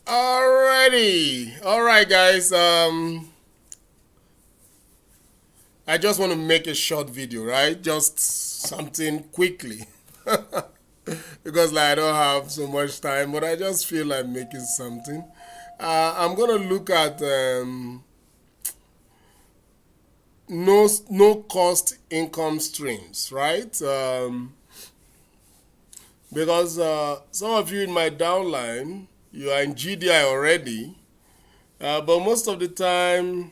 Alrighty. Alright, guys. I just want to make a short video, right? Just something quickly. Because I don't have so much time, but I just feel like making something. I'm gonna look at no cost income streams, right? Because some of you in my downline, you are in GDI already, but most of the time,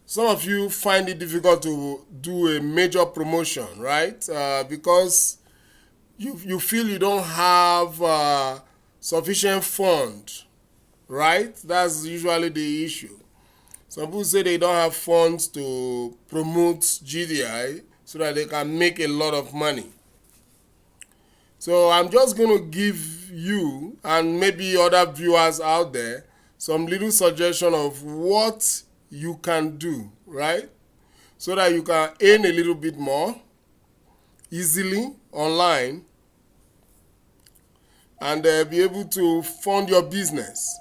some of you find it difficult to do a major promotion, right? Because you feel you don't have sufficient fund, right? That's usually the issue. Some people say they don't have funds to promote GDI so that they can make a lot of money. So I'm just going to give you and maybe other viewers out there some little suggestion of what you can do, right? So that you can earn a little bit more easily online and be able to fund your business,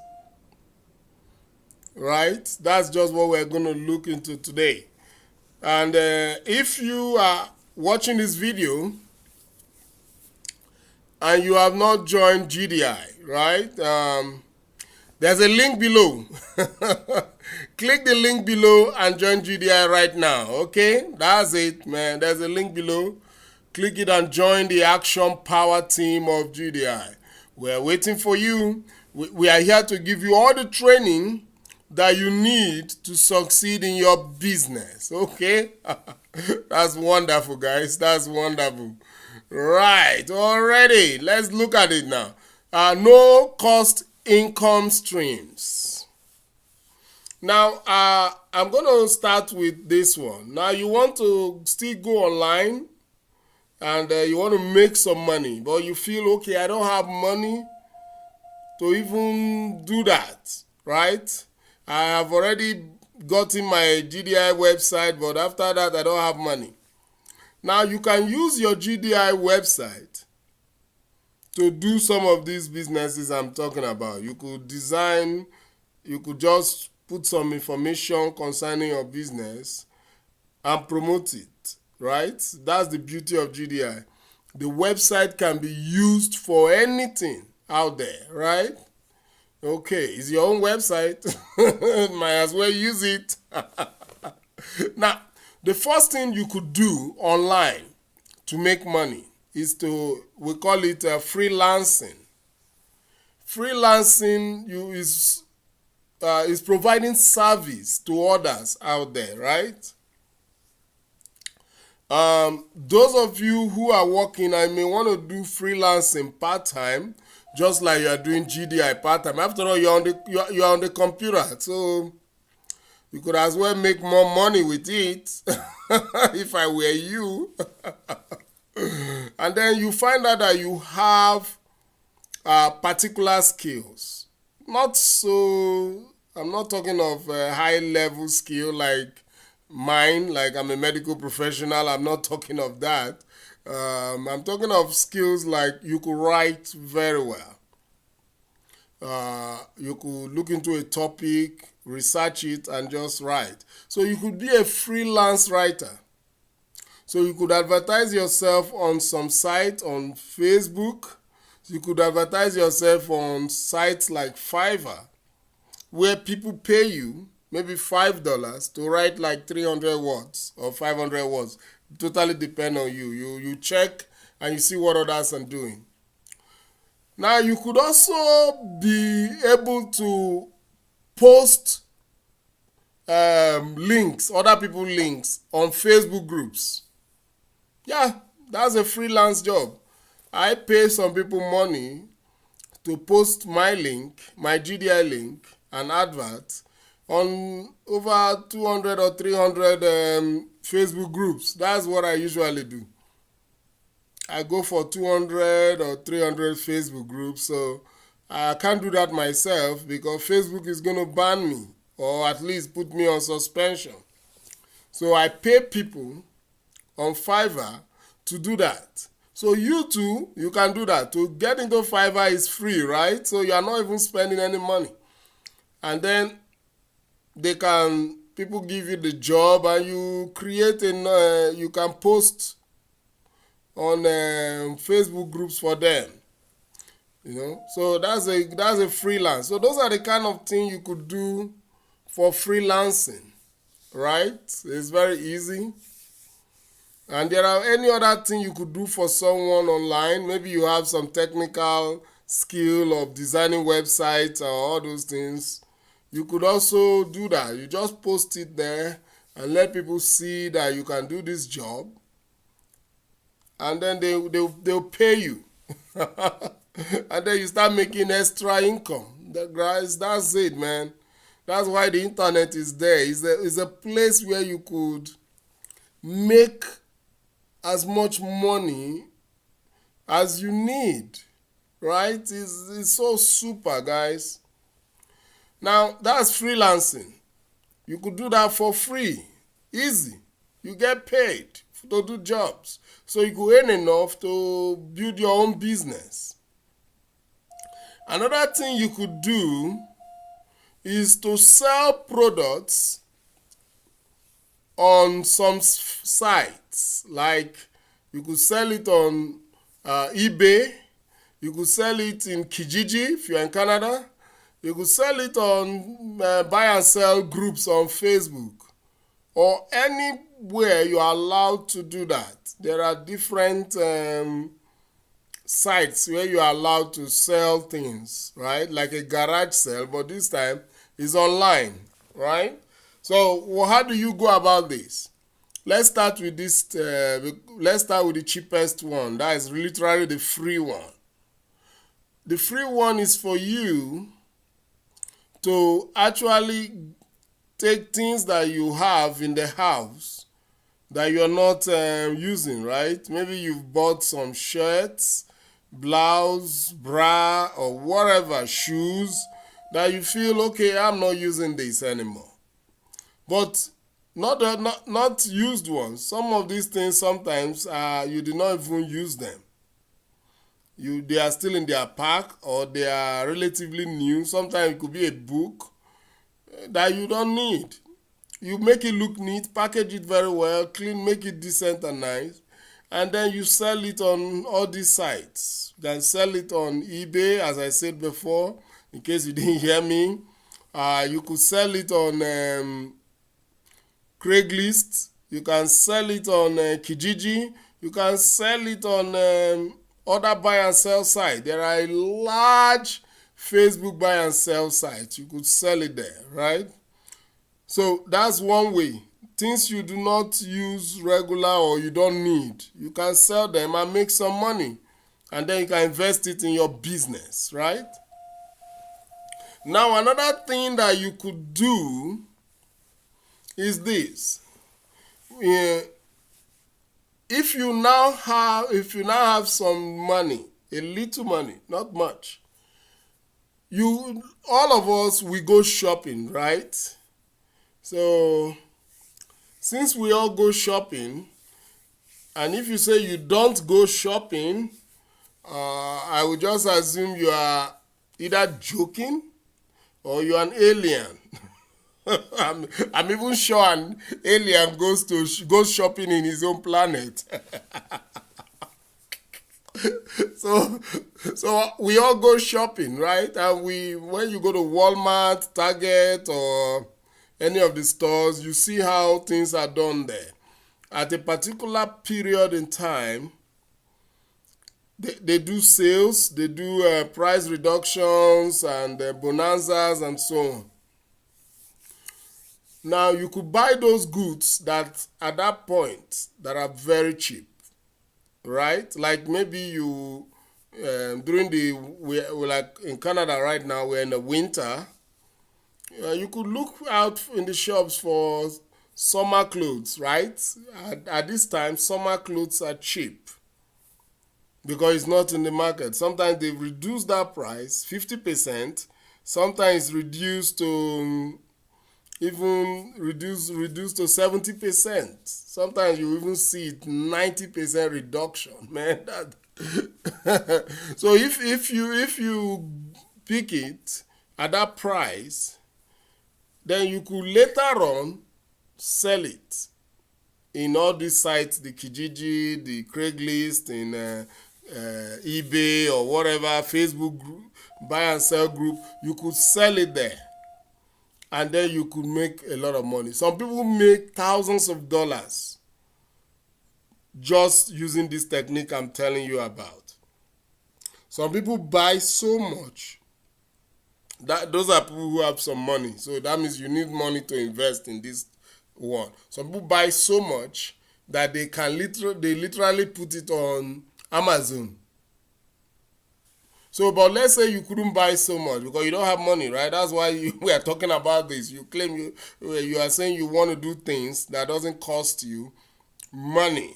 right? That's just what we're going to look into today. And if you are watching this video and you have not joined GDI, right? There's a link below. Click the link below and join GDI right now, okay? That's it, man. There's a link below. Click it and join the action power team of GDI. We're waiting for you. We are here to give you all the training that you need to succeed in your business, okay? That's wonderful, guys. That's wonderful. Right, already. Let's look at it now. No cost income streams. Now, I'm going to start with this one. Now, you want to still go online and you want to make some money, but you feel, okay, I don't have money to even do that, right? I have already gotten my GDI website, but after that, I don't have money. Now, you can use your GDI website to do some of these businesses I'm talking about. You could design, you could just put some information concerning your business and promote it, right? That's the beauty of GDI. The website can be used for anything out there, right? Okay, it's your own website. Might as well use it. Now, the first thing you could do online to make money is we call it freelancing. Freelancing is providing service to others out there, right? Those of you who are working, I may want to do freelancing part-time, just like you are doing GDI part-time. After all, you're on the computer, so you could as well make more money with it if I were you. And then you find out that you have particular skills. I'm not talking of a high level skill like mine, like I'm a medical professional. I'm not talking of that. I'm talking of skills like you could write very well. You could look into a topic, research it, and just write. So you could be a freelance writer. So you could advertise yourself on some site on Facebook. You could advertise yourself on sites like Fiverr, where people pay you maybe $5 to write like 300 words or 500 words. It totally depends on you. You check and you see what others are doing. Now, you could also be able to post links, other people's links on Facebook groups. Yeah, that's a freelance job. I pay some people money to post my link, my GDI link, and advert on over 200 or 300 Facebook groups. That's what I usually do. I go for 200 or 300 Facebook groups, so I can't do that myself because Facebook is going to ban me or at least put me on suspension. So I pay people on Fiverr to do that. So you too, you can do that. To get into Fiverr is free, right? So you are not even spending any money. And then people give you the job, and you create you can post on Facebook groups for them. So that's a freelance. So those are the kind of thing you could do for freelancing, right? It's very easy. And there are any other thing you could do for someone online. Maybe you have some technical skill of designing websites or all those things. You could also do that. You just post it there and let people see that you can do this job. And then they'll pay you. And then you start making extra income. That's it, man. That's why the internet is there. It's a place where you could make as much money as you need, right? It's so super, guys. Now, that's freelancing. You could do that for free. Easy. You get paid to do jobs. So you could earn enough to build your own business. Another thing you could do is to sell products on some sites. Like you could sell it on eBay. You could sell it in Kijiji if you're in Canada. You could sell it on buy and sell groups on Facebook, or anywhere you are allowed to do that. There are different sites where you are allowed to sell things, right? Like a garage sale, but this time it's online, right? So how do you go about this? Let's start with this. Let's start with the cheapest one. That is literally the free one. The free one is for you to actually take things that you have in the house that you're not using, right? Maybe you've bought some shirts, blouse, bra, or whatever, shoes, that you feel, okay, I'm not using this anymore. But not used ones. Some of these things sometimes you did not even use them. They are still in their pack, or they are relatively new. Sometimes it could be a book that you don't need. You make it look neat, package it very well, clean, make it decent and nice, and then you sell it on all these sites. You can sell it on eBay, as I said before, in case you didn't hear me. You could sell it on Craigslist. You can sell it on Kijiji. You can sell it on other buy and sell sites. There are a large Facebook buy and sell sites. You could sell it there, right? So that's one way. Things you do not use regular or you don't need, you can sell them and make some money. And then you can invest it in your business, right? Now, another thing that you could do is this. If you now have some money, a little money, not much, all of us, we go shopping, right? So since we all go shopping, and if you say you don't go shopping, I would just assume you are either joking or you're an alien. I'm even sure an alien goes shopping in his own planet. So we all go shopping, right? And when you go to Walmart, Target, or any of the stores, you see how things are done there. At a particular period in time, they do sales, they do price reductions and bonanzas and so on. Now, you could buy those goods that at that point that are very cheap, right? Like maybe you we're like in Canada right now, we're in the winter. You could look out in the shops for summer clothes, right? At this time, summer clothes are cheap because it's not in the market. Sometimes they've reduced that price 50%. Sometimes reduced to even reduce to 70%. Sometimes you even see it 90% reduction, man. So if you pick it at that price, then you could later on sell it in all these sites, the Kijiji, the Craigslist, in eBay or whatever, Facebook group, buy and sell group. You could sell it there, and then you could make a lot of money. Some people make thousands of dollars just using this technique I'm telling you about. Some people buy so much that those are people who have some money. So that means you need money to invest in this one. Some people buy so much that they can literally put it on Amazon. So, but let's say you couldn't buy so much because you don't have money, right? That's why we are talking about this. You claim you are saying you want to do things that doesn't cost you money.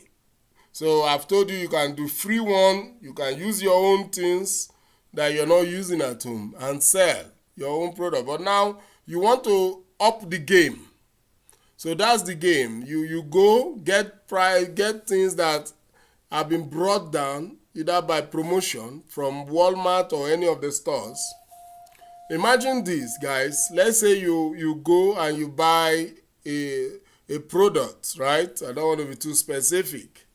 So I've told you you can do free one. You can use your own things that you're not using at home and sell your own product. But now you want to up the game. So that's the game. You go get things that have been brought down either by promotion from Walmart or any of the stores. Imagine this, guys. Let's say you go and you buy a product, right? I don't want to be too specific.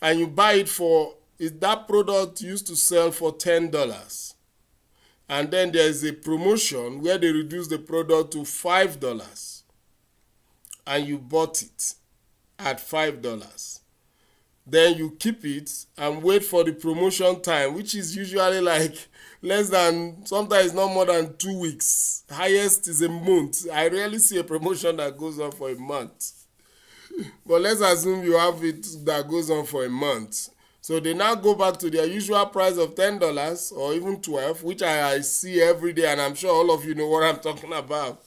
And you buy it for, that product used to sell for $10. And then there's a promotion where they reduce the product to $5. And you bought it at $5. Then you keep it and wait for the promotion time, which is usually like less than, sometimes not more than 2 weeks. Highest is a month. I rarely see a promotion that goes on for a month. But let's assume you have it that goes on for a month. So they now go back to their usual price of $10 or even $12, which I see every day, and I'm sure all of you know what I'm talking about.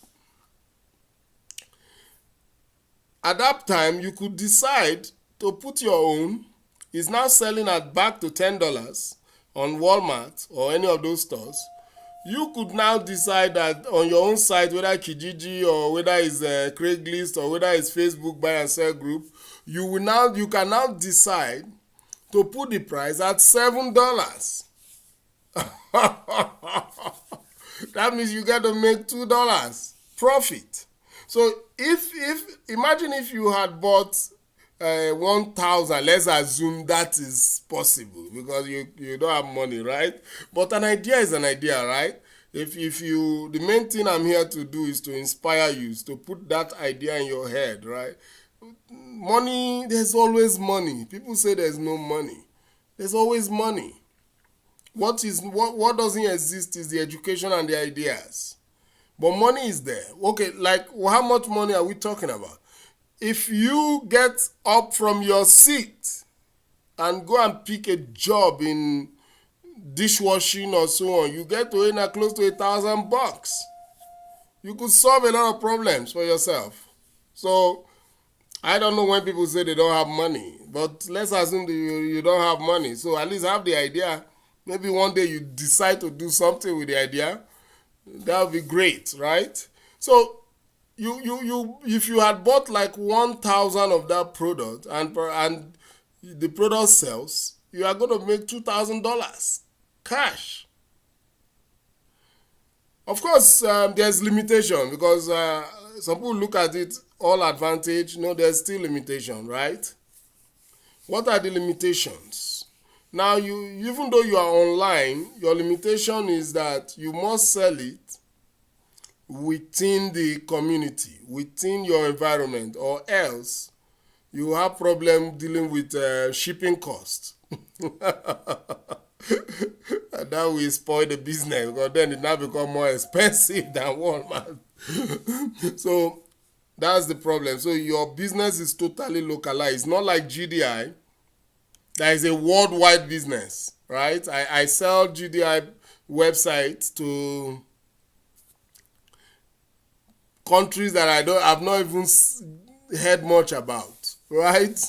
At that time, you could decide to put your own. It's now selling at back to $10 on Walmart or any of those stores. You could now decide that on your own site, whether Kijiji or whether it's Craigslist or whether it's Facebook buy and sell group, you can now decide to put the price at $7. That means you get to make $2 profit. So imagine if you had bought 1,000, let's assume that is possible because you don't have money, right? But an idea is an idea, right? The main thing I'm here to do is to inspire you, is to put that idea in your head, right? Money, there's always money. People say there's no money. There's always money. What doesn't exist is the education and the ideas. But money is there. Okay, like how much money are we talking about? If you get up from your seat and go and pick a job in dishwashing or so on, you get to earn close to $1,000. You could solve a lot of problems for yourself. So I don't know when people say they don't have money, but let's assume that you don't have money. So at least have the idea. Maybe one day you decide to do something with the idea. That would be great, right? So if you had bought like 1,000 of that product and the product sells, you are going to make $2,000 cash. Of course, there's limitation because some people look at it all advantage. No, there's still limitation, right? What are the limitations? Now, even though you are online, your limitation is that you must sell it within the community, within your environment, or else you have problem dealing with shipping costs. And that will spoil the business because then it now become more expensive than Walmart. So that's the problem. So your business is totally localized. Not like GDI. That is a worldwide business, right? I sell GDI websites to countries that I've not even heard much about, right?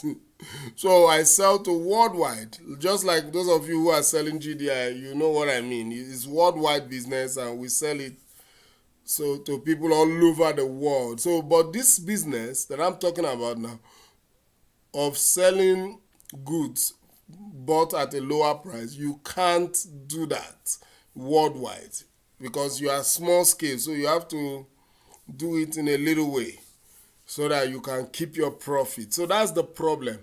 So I sell to worldwide. Just like those of you who are selling GDI, you know what I mean. It's worldwide business and we sell it So to people all over the world. So, but this business that I'm talking about now of selling goods bought at a lower price, you can't do that worldwide because you are small scale. So you have to do it in a little way so that you can keep your profit. So that's the problem.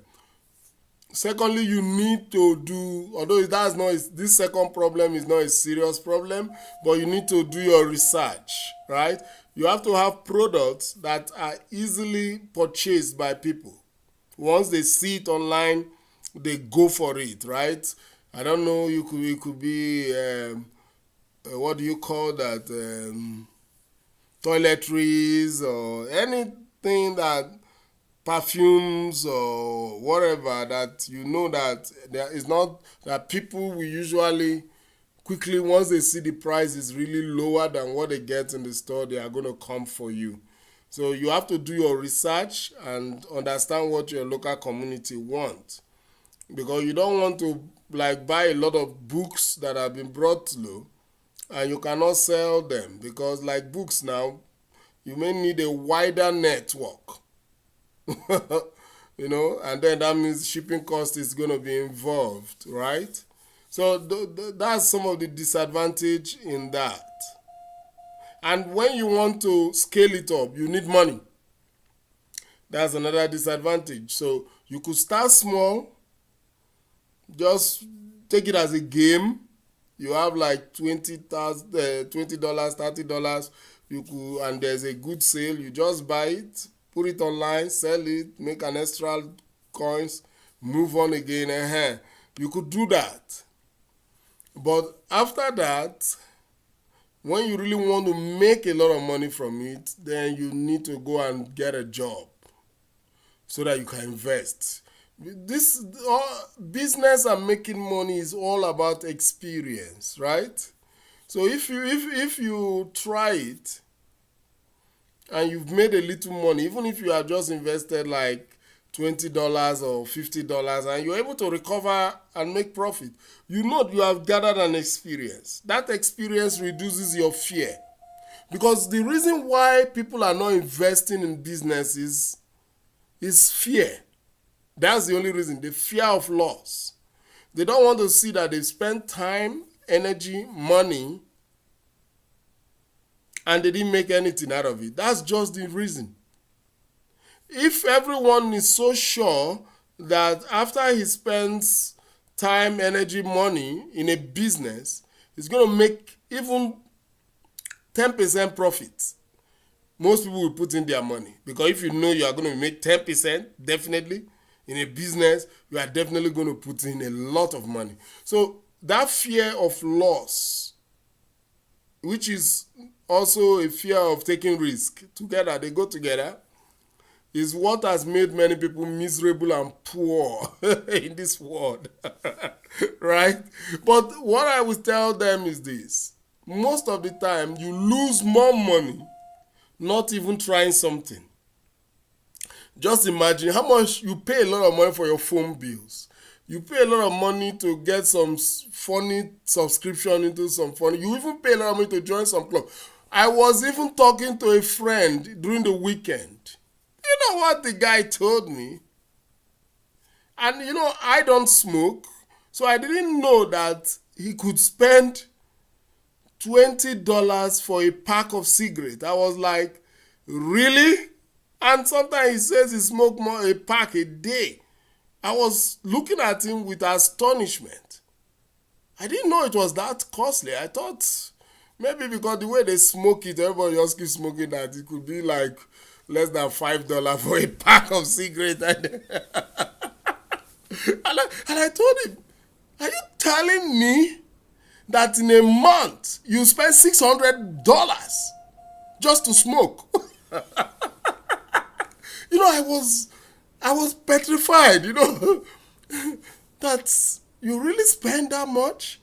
Secondly, you need to do, although that's not, this second problem is not a serious problem, but you need to do your research, right? You have to have products that are easily purchased by people. Once they see it online, they go for it, right? I don't know, it could be, what do you call that? Toiletries or anything that perfumes or whatever that you know that there is not that people will usually quickly once they see the price is really lower than what they get in the store, they are going to come for you. So you have to do your research and understand what your local community wants, because you don't want to like buy a lot of books that have been brought low and you cannot sell them, because like books now you may need a wider network. And then that means shipping cost is going to be involved, right? So that's some of the disadvantage in that. And when you want to scale it up, you need money. That's another disadvantage. So you could start small, just take it as a game. You have like $20, $30. You could, and there's a good sale. You just buy it, put it online, sell it, make an extra coins, move on again. You could do that. But after that, when you really want to make a lot of money from it, then you need to go and get a job so that you can invest. This business and making money is all about experience, right? So if you try it and you've made a little money, even if you have just invested like $20 or $50 and you're able to recover and make profit, you know you have gathered an experience. That experience reduces your fear. Because the reason why people are not investing in businesses is fear. That's the only reason, the fear of loss. They don't want to see that they spent time, energy, money, and they didn't make anything out of it. That's just the reason. If everyone is so sure that after he spends time, energy, money in a business, he's going to make even 10% profit, most people will put in their money. Because if you know you are going to make 10%, definitely, in a business, you are definitely going to put in a lot of money. So that fear of loss, which is also a fear of taking risk, together, they go together, is what has made many people miserable and poor in this world. Right? But what I will tell them is this. Most of the time, you lose more money not even trying something. Just imagine how much you pay a lot of money for your phone bills. You pay a lot of money to get some funny subscription into some funny. You even pay a lot of money to join some club. I was even talking to a friend during the weekend. You know what the guy told me? And I don't smoke, so I didn't know that he could spend $20 for a pack of cigarettes. I was like, really? And sometimes he says he smokes a pack a day. I was looking at him with astonishment. I didn't know it was that costly. I thought maybe because the way they smoke it, everybody else keeps smoking that, it could be like less than $5 for a pack of cigarettes. And I told him, are you telling me that in a month you spend $600 just to smoke? I was petrified, that you really spend that much?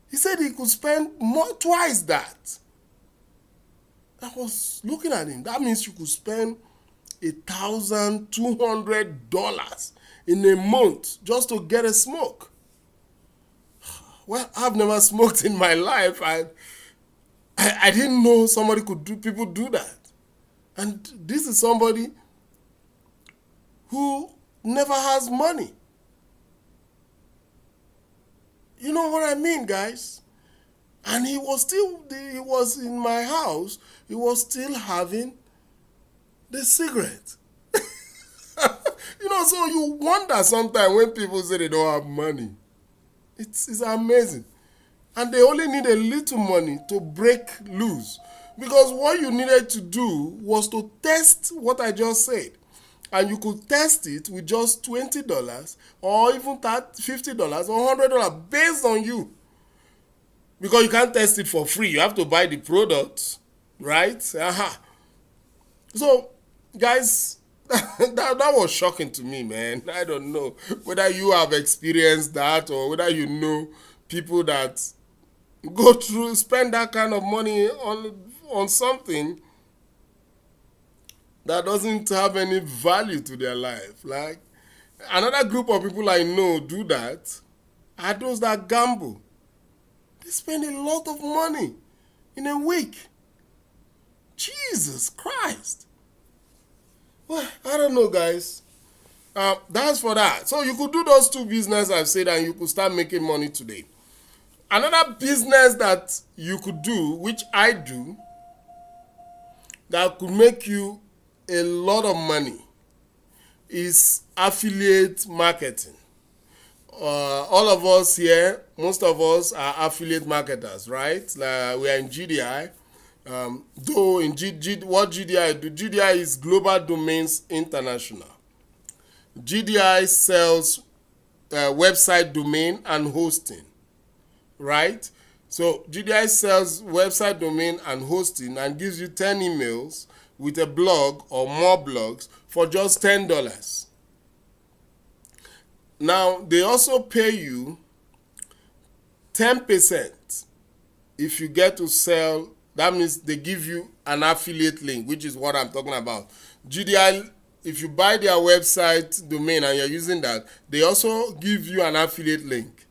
He said he could spend twice that. I was looking at him. That means you could spend $1,200 in a month just to get a smoke. Well, I've never smoked in my life. I didn't know somebody could do, people do that. And this is somebody who never has money. You know what I mean, guys? And he was in my house, he was still having the cigarette. So you wonder sometimes when people say they don't have money. It's amazing. And they only need a little money to break loose. Because what you needed to do was to test what I just said. And you could test it with just $20 or even $50 or $100 based on you. Because you can't test it for free. You have to buy the product, right? So, guys, that was shocking to me, man. I don't know whether you have experienced that or whether you know people that spend that kind of money on something that doesn't have any value to their life. Like, another group of people I know do that are those that gamble. They spend a lot of money in a week. Jesus Christ. Well, I don't know, guys. That's for that. So you could do those two businesses I've said and you could start making money today. Another business that you could do, which I do, that could make you a lot of money is affiliate marketing. All of us here, most of us are affiliate marketers, right? We are in GDI. Though in what GDI do? GDI is Global Domains International. GDI sells website domain and hosting, right? So GDI sells website domain and hosting and gives you 10 emails with a blog or more blogs for just $10. Now, they also pay you 10% if you get to sell. That means they give you an affiliate link, which is what I'm talking about. GDI, if you buy their website domain and you're using that, they also give you an affiliate link.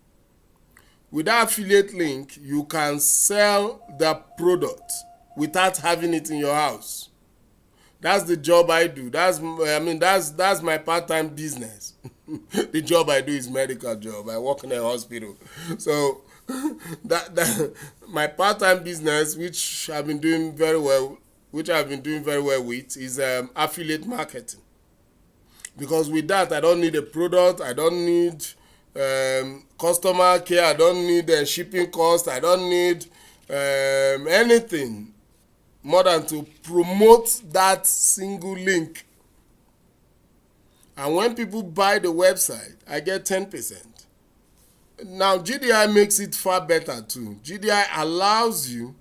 With that affiliate link, you can sell the product without having it in your house. That's the job I do. That's my part-time business. The job I do is medical job. I work in a hospital. So that my part-time business, which I've been doing very well with, is affiliate marketing. Because with that, I don't need a product. I don't need customer care. I don't need shipping cost. I don't need anything more than to promote that single link. And when people buy the website, I get 10%. Now, GDI makes it far better too. GDI allows you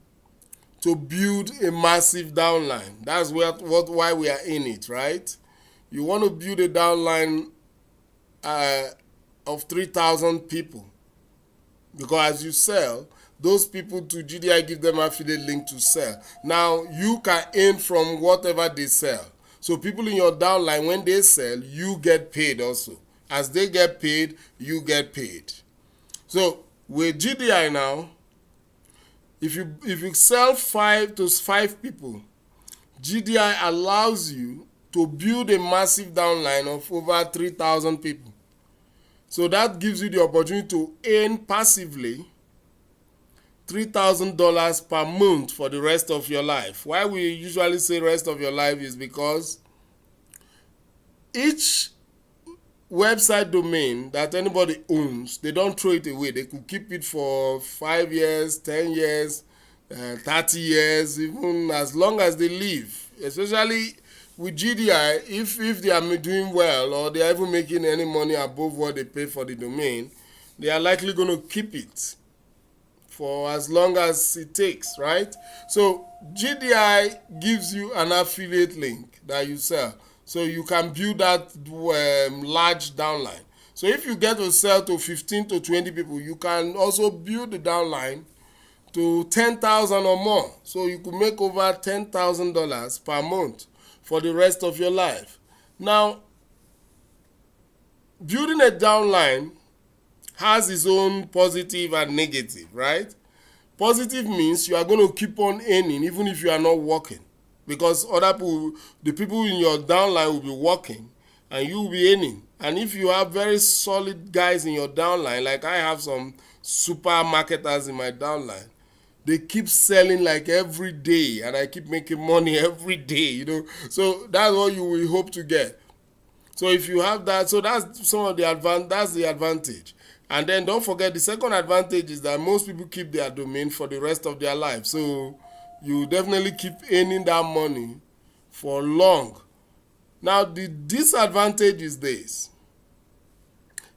to build a massive downline. That's why we are in it, right? You want to build a downline of 3,000 people. Because as you sell, those people to GDI give them affiliate link to sell. Now, you can earn from whatever they sell. So people in your downline, when they sell, you get paid also. As they get paid, you get paid. So with GDI now, if you sell 5 to 5 people, GDI allows you to build a massive downline of over 3,000 people. So that gives you the opportunity to earn passively $3,000 per month for the rest of your life. Why we usually say rest of your life is because each website domain that anybody owns, they don't throw it away. They could keep it for 5 years, 10 years, 30 years, even as long as they live. Especially with GDI, if they are doing well or they are even making any money above what they pay for the domain, they are likely going to keep it for as long as it takes, right? So GDI gives you an affiliate link that you sell. So you can build that large downline. So if you get to sell to 15 to 20 people, you can also build the downline to 10,000 or more. So you could make over $10,000 per month for the rest of your life. Now, building a downline has its own positive and negative, right? Positive means you are going to keep on earning even if you are not working, because other people, the people in your downline will be working and you will be earning. And if you have very solid guys in your downline, like I have some supermarketers in my downline, they keep selling like every day and I keep making money every day. So that's what you will hope to get. So if you have that, so that's some of the that's the advantage. And then don't forget, the second advantage is that most people keep their domain for the rest of their life. So you definitely keep earning that money for long. Now the disadvantage is this.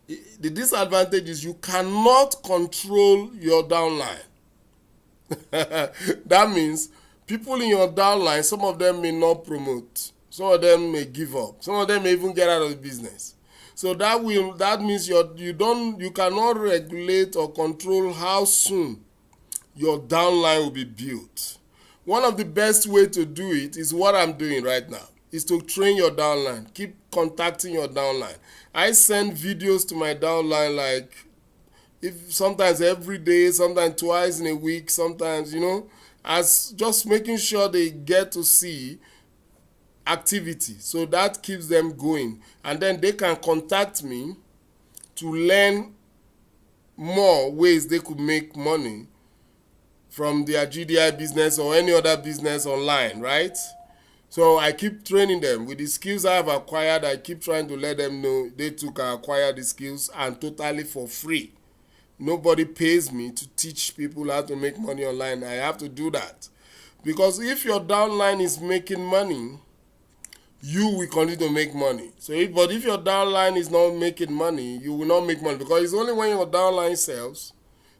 The disadvantage is you cannot control your downline. That means people in your downline, some of them may not promote, some of them may give up, some of them may even get out of the business. So that means you cannot regulate or control how soon your downline will be built. One of the best way to do it is what I'm doing right now, is to train your downline. Keep contacting your downline. I send videos to my downline, like if sometimes every day, sometimes twice in a week, sometimes, as just making sure they get to see activity. So that keeps them going. And then they can contact me to learn more ways they could make money from their GDI business or any other business online, right? So I keep training them with the skills I have acquired. I keep trying to let them know they too can acquire the skills, and totally for free. Nobody pays me to teach people how to make money online. I have to do that. Because if your downline is making money, you will continue to make money. But if your downline is not making money, you will not make money, because it's only when your downline sells,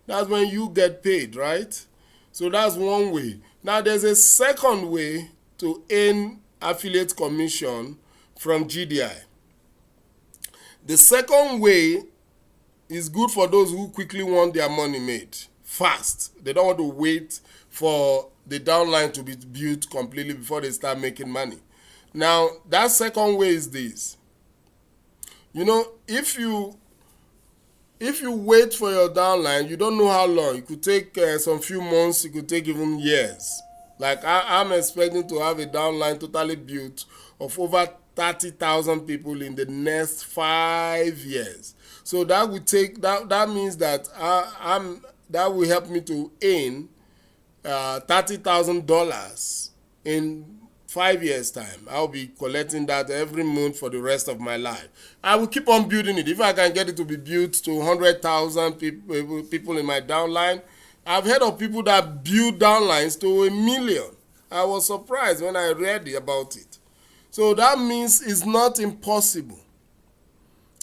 that's when you get paid, right? So that's one way. Now there's a second way to earn affiliate commission from GDI. The second way is good for those who quickly want their money made fast. They don't want to wait for the downline to be built completely before they start making money. Now, that second way is this. If you wait for your downline, you don't know how long. It could take some few months. It could take even years. Like I'm expecting to have a downline totally built of over 30,000 people in the next 5 years. So that will take that means that that will help me to earn $30,000 in 5 years time. I'll be collecting that every month for the rest of my life. I will keep on building it. If I can get it to be built to 100,000 people in my downline. I've heard of people that build downlines to 1 million. I was surprised when I read about it. So that means it's not impossible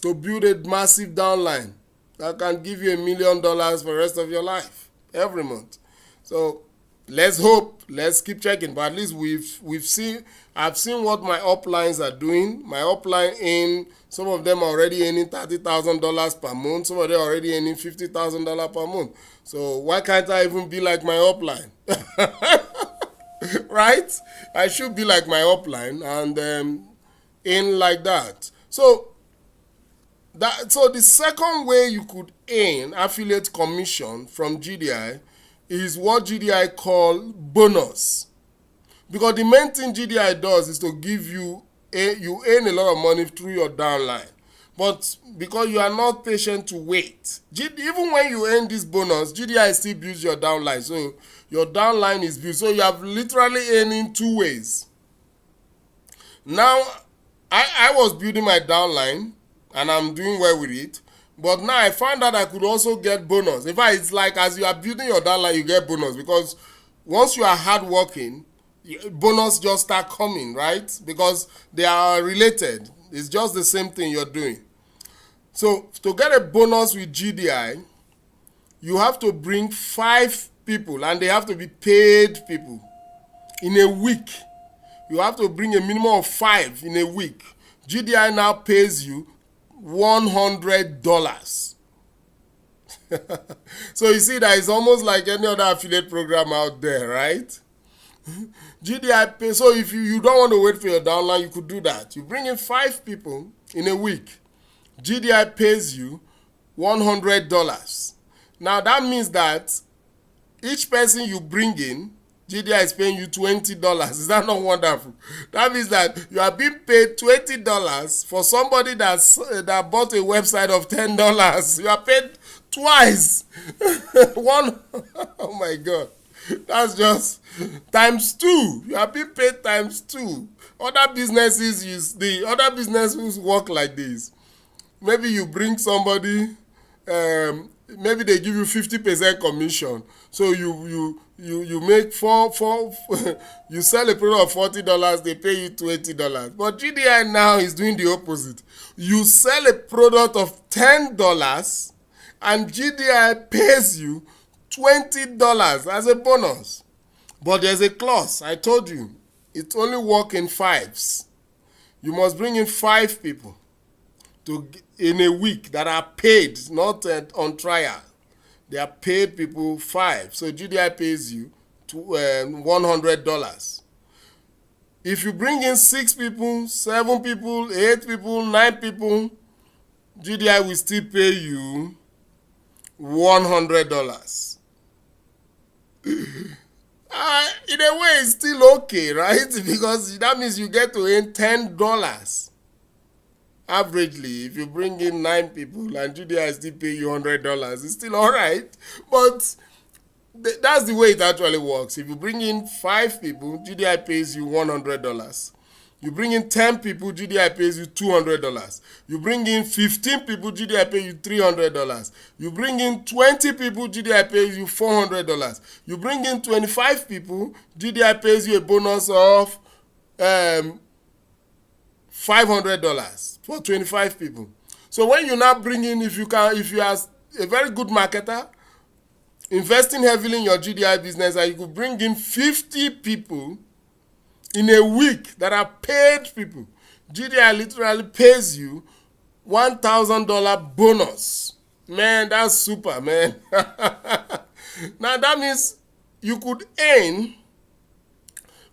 to build a massive downline that can give you $1 million for the rest of your life every month. So let's hope. Let's keep checking. But at least I've seen what my uplines are doing. My upline some of them are already earning $30,000 per month. Some of them are already earning $50,000 per month. So why can't I even be like my upline? Right? I should be like my upline and earn like that. So the second way you could earn affiliate commission from GDI is what GDI call bonus. Because the main thing GDI does is to give you earn a lot of money through your downline. But because you are not patient to wait, even when you earn this bonus, GDI still builds your downline. So your downline is built. So you have literally earning two ways. Now, I was building my downline and I'm doing well with it. But now I found out I could also get bonus. In fact, it's like as you are building your downline, you get bonus. Because once you are hardworking, bonus just start coming, right? Because they are related. It's just the same thing you're doing. So to get a bonus with GDI, you have to bring 5 people, and they have to be paid people in a week. You have to bring a minimum of 5 in a week. GDI now pays you $100. So you see that it's almost like any other affiliate program out there, right? GDI pays. So if you don't want to wait for your downline, you could do that. You bring in 5 people in a week. GDI pays you $100. Now that means that each person you bring in, GDI is paying you $20. Is that not wonderful? That means that you are being paid $20 for somebody that bought a website of $10. You are paid twice. One, oh my God. That's just times two. You are being paid times two. Other businesses work like this. Maybe you bring somebody, maybe they give you 50% commission. So you make four you sell a product of $40, they pay you $20. But GDI now is doing the opposite. You sell a product of $10 and GDI pays you $20 as a bonus. But there's a clause. I told you, it only works in fives. You must bring in 5 people in a week that are paid, not on trial. They are paid people 5. So GDI pays you $100. If you bring in 6 people, 7 people, 8 people, 9 people, GDI will still pay you $100. In a way, it's still okay, right? Because that means you get to earn $10 averagely. If you bring in 9 people and GDI still pay you $100, it's still all right. But that's the way it actually works. If you bring in 5 people, GDI pays you $100. You bring in 10 people, GDI pays you $200. You bring in 15 people, GDI pays you $300. You bring in 20 people, GDI pays you $400. You bring in 25 people, GDI pays you a bonus of $500 for 25 people. So when you now bring in, if you are a very good marketer, investing heavily in your GDI business, and you could bring in 50 people in a week that are paid people, GDI literally pays you $1,000 bonus. Man, that's super, man. Now that means you could earn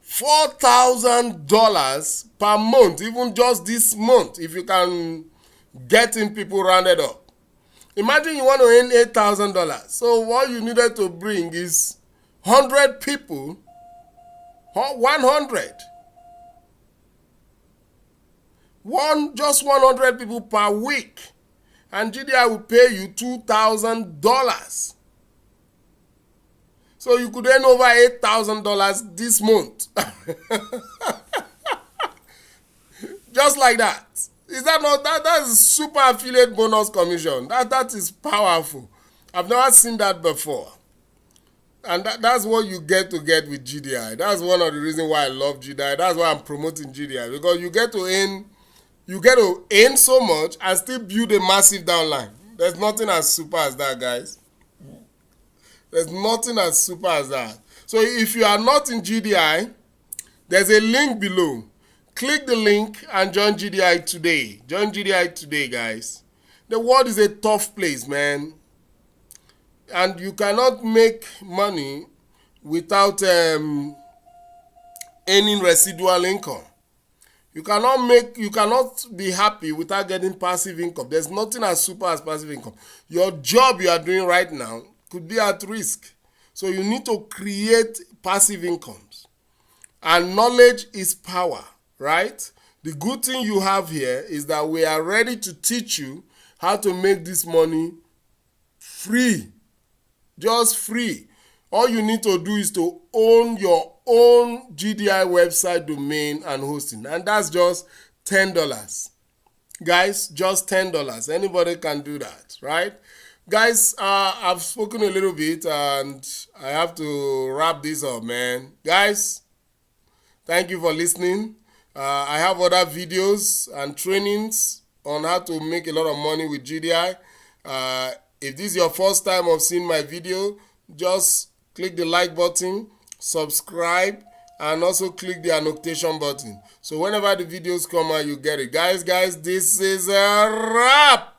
$4,000 per month, even just this month, if you can get in people rounded up. Imagine you want to earn $8,000. So what you needed to bring is 100 people. 100. Just 100 people per week. And GDI will pay you $2,000. So you could earn over $8,000 this month. Just like that. Is that not that's super affiliate bonus commission? That is powerful. I've never seen that before. And that's what you get with GDI. That's one of the reasons why I love GDI. That's why I'm promoting GDI. Because you get to earn so much and still build a massive downline. There's nothing as super as that, guys. There's nothing as super as that. So if you are not in GDI, there's a link below. Click the link and join GDI today. Join GDI today, guys. The world is a tough place, man. And you cannot make money without earning residual income. You cannot be happy without getting passive income. There's nothing as super as passive income. Your job you are doing right now could be at risk. So you need to create passive incomes. And knowledge is power, right? The good thing you have here is that we are ready to teach you how to make this money free. Just free. All you need to do is to own your own GDI website domain and hosting. And that's just $10. Guys, just $10. Anybody can do that, right? Guys, I've spoken a little bit and I have to wrap this up, man. Guys, thank you for listening. I have other videos and trainings on how to make a lot of money with GDI. If this is your first time of seeing my video, just click the like button, subscribe, and also click the annotation button. So whenever the videos come out, you get it. Guys, this is a wrap.